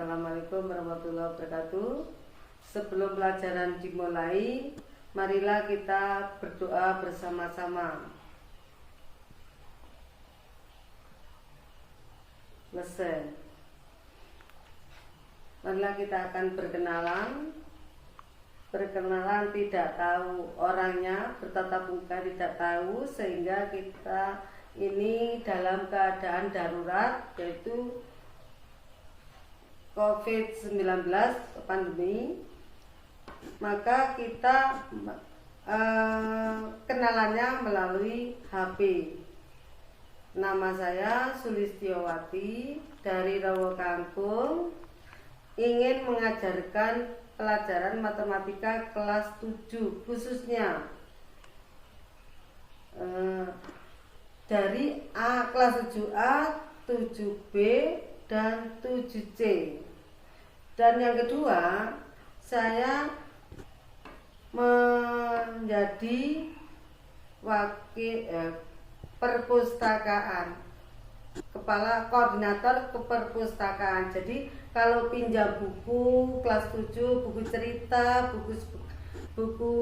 Assalamualaikum warahmatullahi wabarakatuh. Sebelum pelajaran dimulai, marilah kita berdoa bersama-sama. Selesai. Marilah kita akan berkenalan tidak tahu orangnya, bertatap muka tidak tahu, sehingga kita ini dalam keadaan darurat, yaitu COVID-19 pandemi. Maka kita kenalannya melalui HP. Nama saya Sulistiowati dari Rawo Kangkung, ingin mengajarkan pelajaran matematika kelas 7, khususnya dari kelas 7A, 7B, dan 7C. Dan yang kedua, saya menjadi wakil perpustakaan, kepala koordinator keperpustakaan. Jadi kalau pinjam buku kelas 7, buku cerita, buku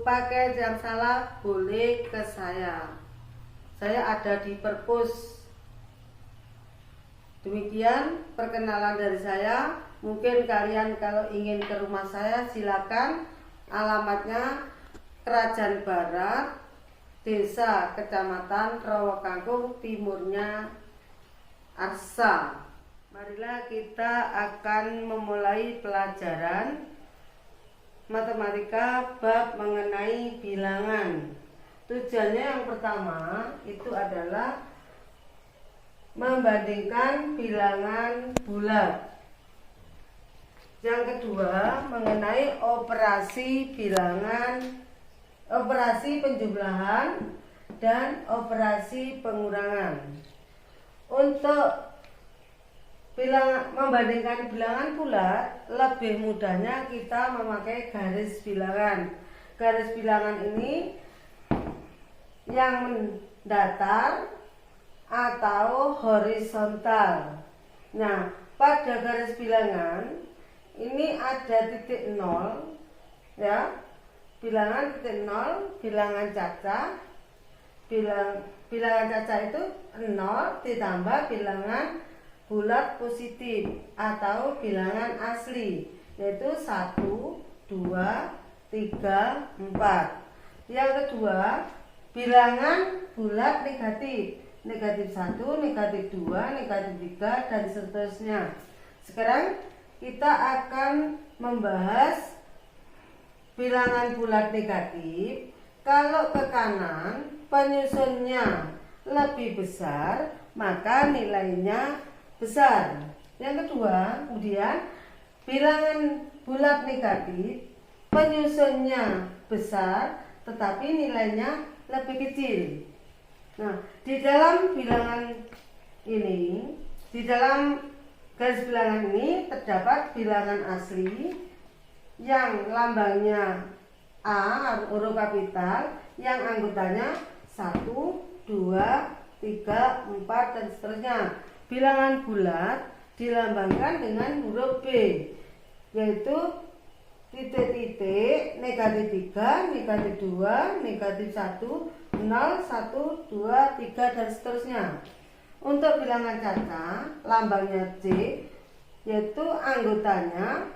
paket yang salah, boleh ke saya. Saya ada di perpus. Demikian perkenalan dari saya. Mungkin kalian kalau ingin ke rumah saya, silakan. Alamatnya Kerajaan Barat, Desa Kecamatan Rawo Kangkung, timurnya Arsa. Marilah kita akan memulai pelajaran matematika bab mengenai bilangan. Tujuannya yang pertama itu adalah membandingkan bilangan bulat. Yang kedua mengenai operasi bilangan, operasi penjumlahan dan operasi pengurangan. Untuk membandingkan bilangan bulat, lebih mudahnya kita memakai garis bilangan. Garis bilangan ini yang mendatar atau horizontal. Nah, pada garis bilangan ini ada titik 0, ya. Bilangan titik 0, bilangan caca. Bilangan caca itu 0 ditambah bilangan bulat positif atau bilangan asli, yaitu 1, 2, 3, 4. Yang kedua, bilangan bulat negatif. Negatif 1, negatif 2, negatif 3, dan seterusnya. Sekarang kita akan membahas bilangan bulat negatif. Kalau ke kanan penyusunnya lebih besar, maka nilainya besar. Yang kedua, kemudian bilangan bulat negatif penyusunnya besar tetapi nilainya lebih kecil. Nah, di dalam bilangan ini, di dalam garis bilangan ini terdapat bilangan asli yang lambangnya A, huruf kapital, yang anggotanya 1, 2, 3, 4, dan seterusnya. Bilangan bulat dilambangkan dengan huruf B, yaitu titik-titik, negatif 3, negatif 2, negatif 1, 0, 1, 2, 3, dan seterusnya. Untuk bilangan caca, lambangnya C, yaitu anggotanya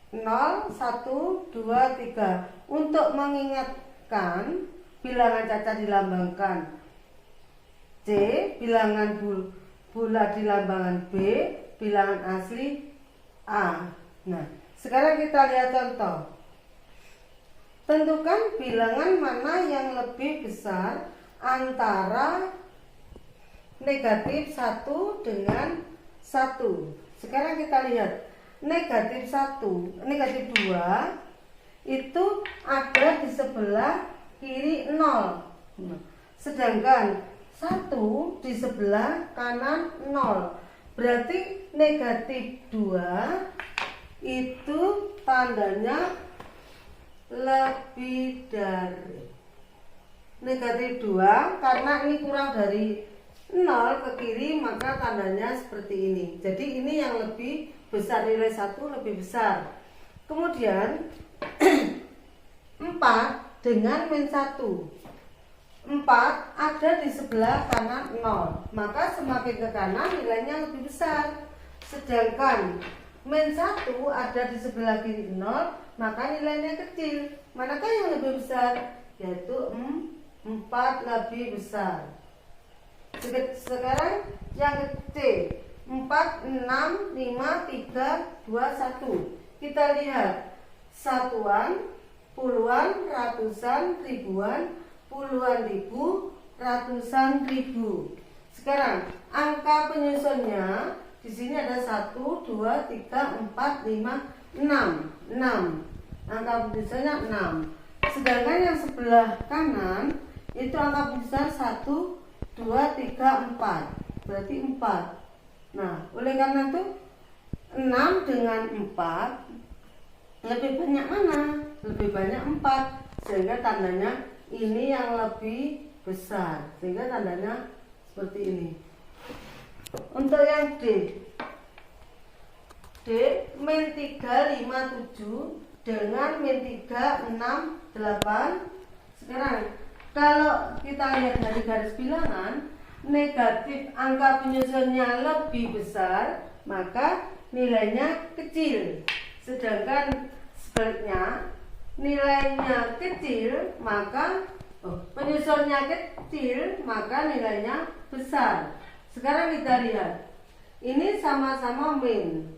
0, 1, 2, 3. Untuk mengingatkan, bilangan caca dilambangkan C, bilangan bulat dilambangkan B, bilangan asli A. Nah, sekarang kita lihat contoh. Tentukan bilangan mana yang lebih besar antara negatif 1 dengan 1. Sekarang kita lihat. Negatif 1, negatif 2 itu ada di sebelah kiri 0. Sedangkan 1 di sebelah kanan 0. Berarti negatif 2 itu tandanya lebih dari negatif 2, karena ini kurang dari 0 ke kiri, maka tandanya seperti ini. Jadi ini yang lebih besar, nilai 1 lebih besar. Kemudian 4 dengan min 1. 4 ada di sebelah kanan 0, maka semakin ke kanan nilainya lebih besar. Sedangkan min 1 ada di sebelah kiri 0, maka nilainya kecil. Manakah yang lebih besar? Yaitu 4 lebih besar. Sekarang yang kecil, 4, 6, 5, 3, 2, 1. Kita lihat satuan, puluhan, ratusan, ribuan, puluhan ribu, ratusan ribu. Sekarang angka penyusunnya di sini ada 1, 2, 3, 4, 5, 6. 6. Angka penyusunnya 6. Sedangkan yang sebelah kanan itu angka penyusunnya 1, 2, 3, 4. Berarti 4. Nah, oleh karena itu 6 dengan 4 lebih banyak mana? Lebih banyak 4. Sehingga tandanya ini yang lebih besar. Sehingga tandanya seperti ini. Untuk yang D, min 3, 5, 7 dengan min 3, 6, 8. Sekarang kalau kita lihat dari garis bilangan, negatif angka penyusunnya lebih besar, maka nilainya kecil. Sedangkan sebaliknya, nilainya kecil, maka penyusunnya kecil, maka nilainya besar. Sekarang kita lihat, ini sama-sama min.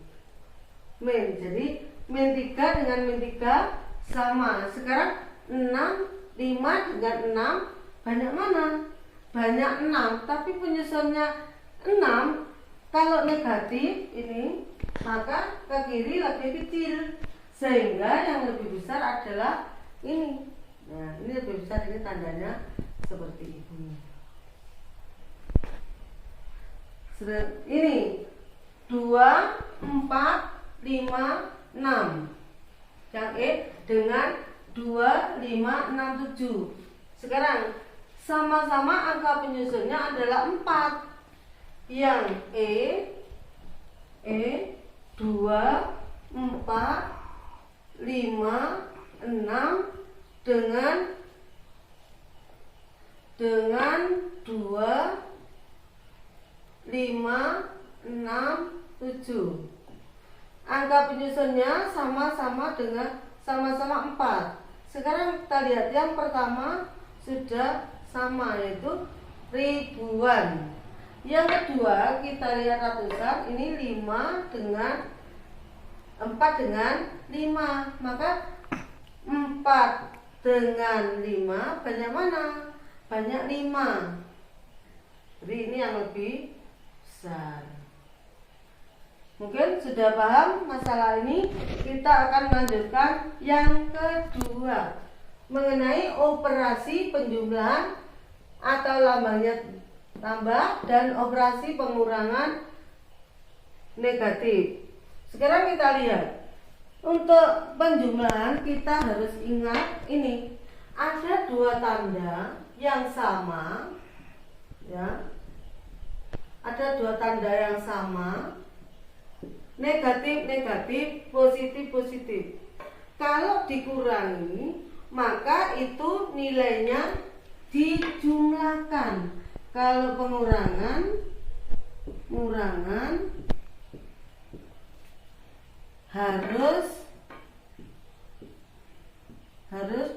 Jadi min 3 dengan min 3 sama. Sekarang 6, 5 dengan 6 banyak mana? Banyak 6, tapi penyusunnya 6. Kalau negatif ini, maka ke kiri lebih kecil. Sehingga yang lebih besar adalah ini. Nah, ini lebih besar, ini tandanya seperti ini. Ini 2, 4, 5, 6. Yang E dengan 2, 5, 6, 7. Sekarang sama-sama angka penyusunnya adalah 4. Yang E 2, 4, 5, 6 dengan 2, 5, 6, 7. Angka penyusunnya sama-sama 4. Sekarang kita lihat yang pertama sudah sama, yaitu ribuan. Yang kedua kita lihat ratusan, ini 5 dengan 4 dengan 5. Maka 4 dengan 5 banyak mana? Banyak 5. Jadi ini yang lebih besar. Mungkin sudah paham masalah ini. Kita akan melanjutkan yang kedua, mengenai operasi penjumlahan atau lambangnya tambah dan operasi pengurangan negatif. Sekarang kita lihat, untuk penjumlahan kita harus ingat ini, ada 2 tanda yang sama, ya. Ada 2 tanda yang sama, negatif, negatif, positif, positif. Kalau dikurangi, maka itu nilainya dijumlahkan. Kalau pengurangan harus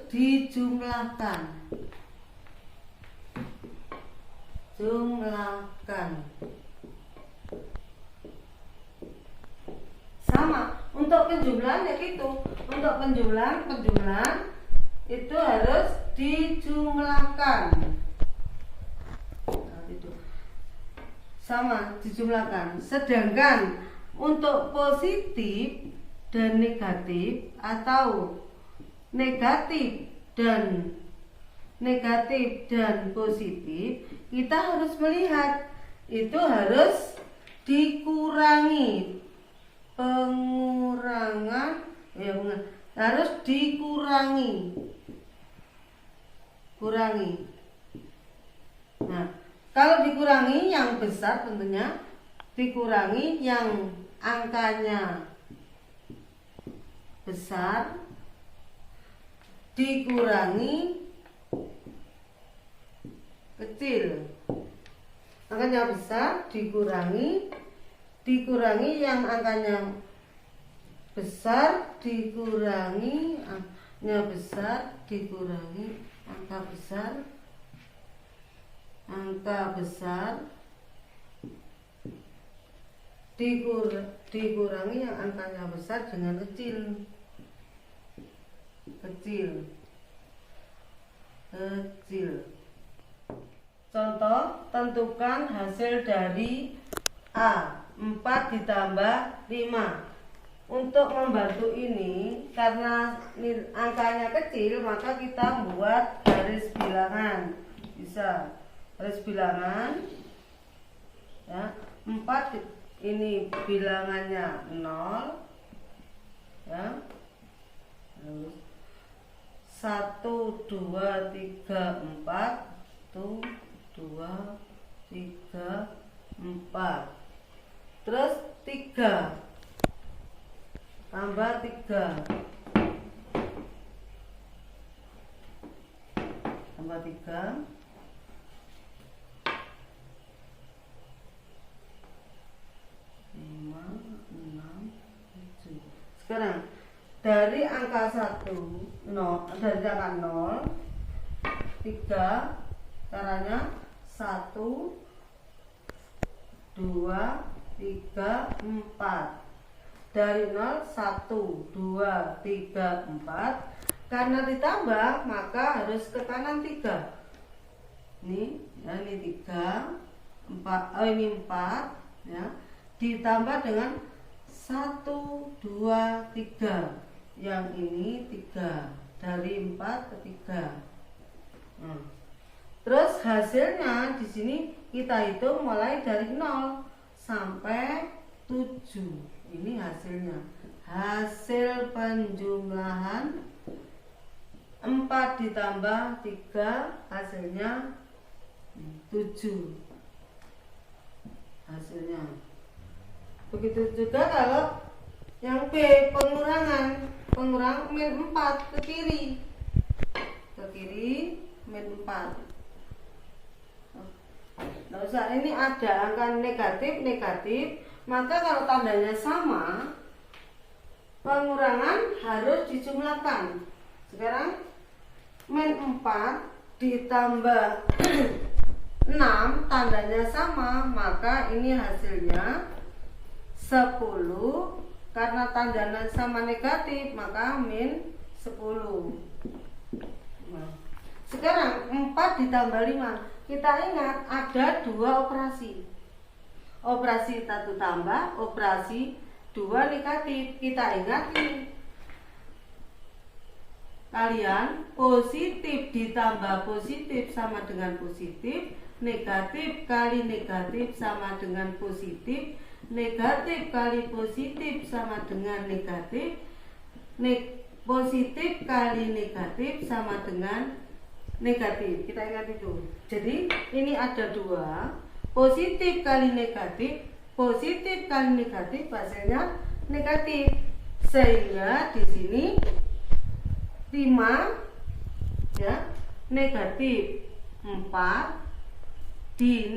dijumlahkan. Sama untuk penjumlahan ya gitu. Untuk penjumlahan itu harus dijumlahkan. Sama, dijumlahkan. Sedangkan untuk positif dan negatif atau negatif dan positif, kita harus melihat itu harus dikurangi. Pengurangan harus dikurangi. Nah, kalau dikurangi yang besar tentunya dikurangi yang angkanya besar dikurangi kecil. Angkanya besar dikurangi yang angkanya besar dikurangi angkanya besar dikurangi angka besar dikurangi yang angkanya besar dengan kecil. Contoh, tentukan hasil dari A, 4 ditambah 5. Untuk membantu ini, karena angkanya kecil, maka kita buat garis bilangan. Bisa garis bilangan ya. 4 ini bilangannya 0 ya. Lalu 1 2 3 4 1 2 3 4. Terus 3 tambah 3 tambah 3 5 6 7. Sekarang dari angka 1 0, dari angka 0 3 caranya 1 2 3 4. Dari 0 1 2 3 4. Karena ditambah maka harus ke kanan 3. Ini ya, ini 3 4, ini 4 ya. Ditambah dengan 1 2 3. Yang ini 3. Dari 4 ke 3. Terus hasilnya di sini kita hitung mulai dari 0 sampai 7. Ini hasilnya. Hasil penjumlahan 4 ditambah 3 hasilnya 7. Hasilnya. Begitu juga kalau yang B, pengurangan min 4 ke kiri. Min 4. Nah, saat ini ada angka negatif, maka kalau tandanya sama, pengurangan harus dijumlahkan. Sekarang min 4 ditambah 6 tandanya sama, maka ini hasilnya 10. Karena tandanya sama negatif, maka min 10. Nah, sekarang 4 ditambah 5. Kita ingat ada 2 operasi. Operasi 1 tambah, operasi 2 negatif. Kita ingat ini. Kalian positif ditambah positif sama dengan positif, negatif kali negatif sama dengan positif, negatif kali positif sama dengan negatif, positif kali negatif sama dengan negatif. Kita ingat itu. Jadi ini ada 2, positif kali negatif hasilnya negatif. Sehingga di sini 5 ya, negatif 4 di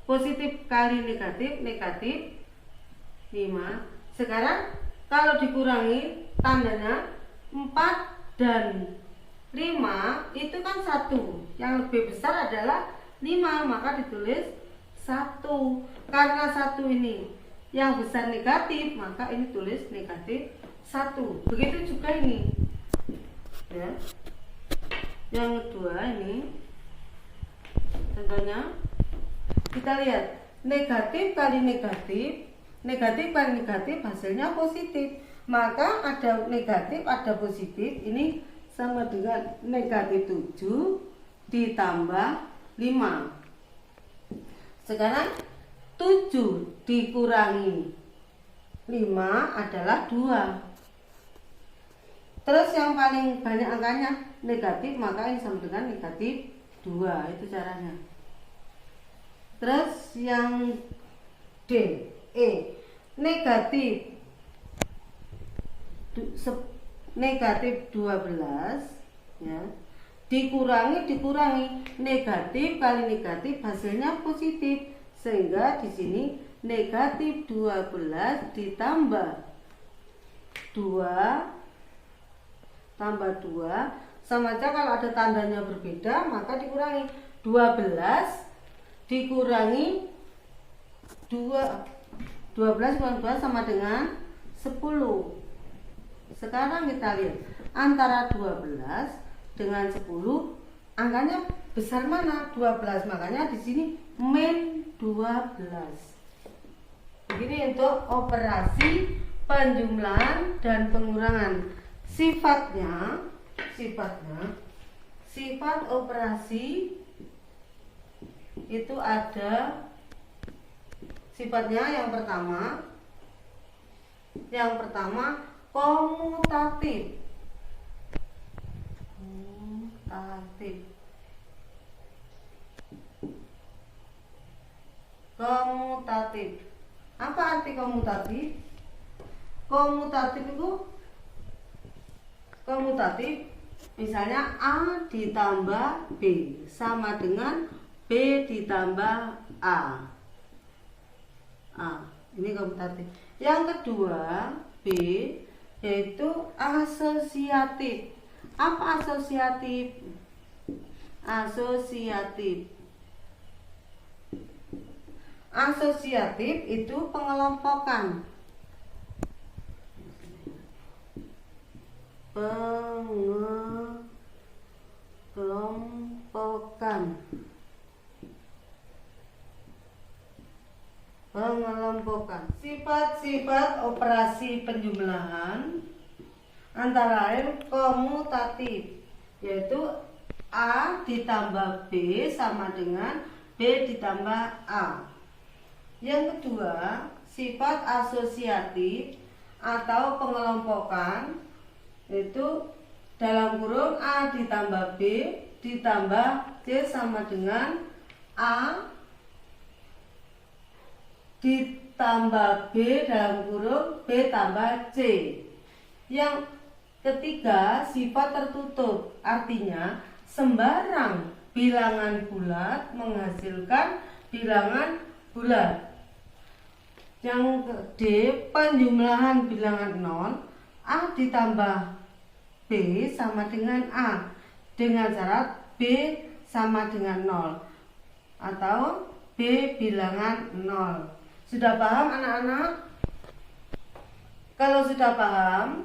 positif kali negatif 5. Sekarang kalau dikurangi tandanya 4 dan 5 itu kan 1. Yang lebih besar adalah 5, maka ditulis 1. Karena 1 ini yang besar negatif, maka ini tulis negatif 1. Begitu juga ini ya. Yang kedua ini contohnya, kita lihat negatif kali negatif hasilnya positif. Maka ada negatif, ada positif. Ini sama dengan negatif 7 ditambah 5. Sekarang 7 dikurangi 5 adalah 2. Terus yang paling banyak angkanya negatif, maka ini sama dengan negatif 2. Itu caranya. Terus yang D, Negatif negatif 12 ya, dikurangi negatif kali negatif hasilnya positif, sehingga di sini negatif 12 ditambah 2 tambah 2 sama aja. Kalau ada tandanya berbeda maka dikurangi. 12 dikurangi 12 kurang 2 sama dengan 10. Sekarang kita lihat antara 12 dengan 10 angkanya besar mana? 12. Makanya di sini min 12. Begini untuk operasi penjumlahan dan pengurangan. Sifat operasi itu ada sifatnya. Yang pertama komutatif. Apa arti komutatif? Komutatif misalnya A ditambah B sama dengan B ditambah A. Ini komutatif. Yang kedua B yaitu asosiatif. Apa asosiatif? Asosiatif itu pengelompokan. Pengelompokan. Sifat-sifat operasi penjumlahan antara lain komutatif, yaitu A ditambah B sama dengan B ditambah A. Yang kedua, sifat asosiatif atau pengelompokan, yaitu dalam kurung A ditambah B ditambah C sama dengan A ditambah B dalam kurung B tambah C. Yang ketiga, sifat tertutup, artinya sembarang bilangan bulat menghasilkan bilangan bulat. Yang D, penjumlahan bilangan 0, A ditambah B sama dengan A dengan syarat B sama dengan 0 atau B bilangan 0. Sudah paham anak-anak? Kalau sudah paham,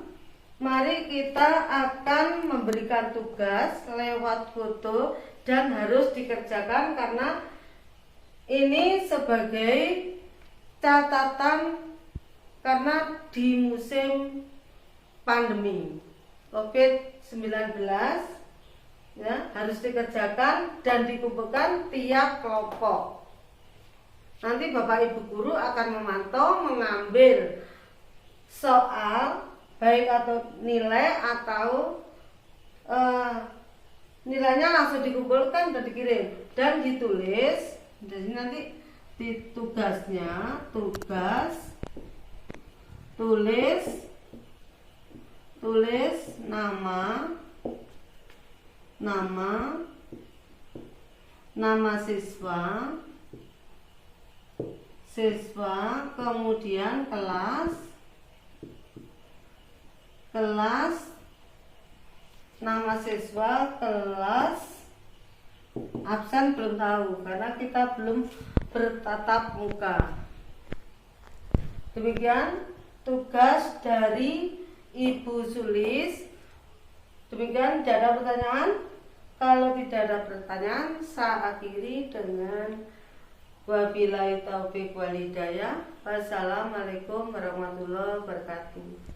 mari kita akan memberikan tugas lewat foto dan harus dikerjakan karena ini sebagai catatan karena di musim pandemi COVID-19 ya, harus dikerjakan dan dikumpulkan tiap kelompok. Nanti Bapak Ibu guru akan memantau, mengambil soal baik atau nilai atau nilainya langsung dikumpulkan dan dikirim dan ditulis. Jadi nanti di tugasnya tulis nama siswa, kemudian kelas, nama siswa, kelas, absen belum tahu karena kita belum bertatap muka. Demikian tugas dari Ibu Sulis. Demikian, tidak ada pertanyaan. Kalau tidak ada pertanyaan, saya akhiri dengan wabillahi taufiq wal hidayah. Wassalamualaikum warahmatullahi wabarakatuh.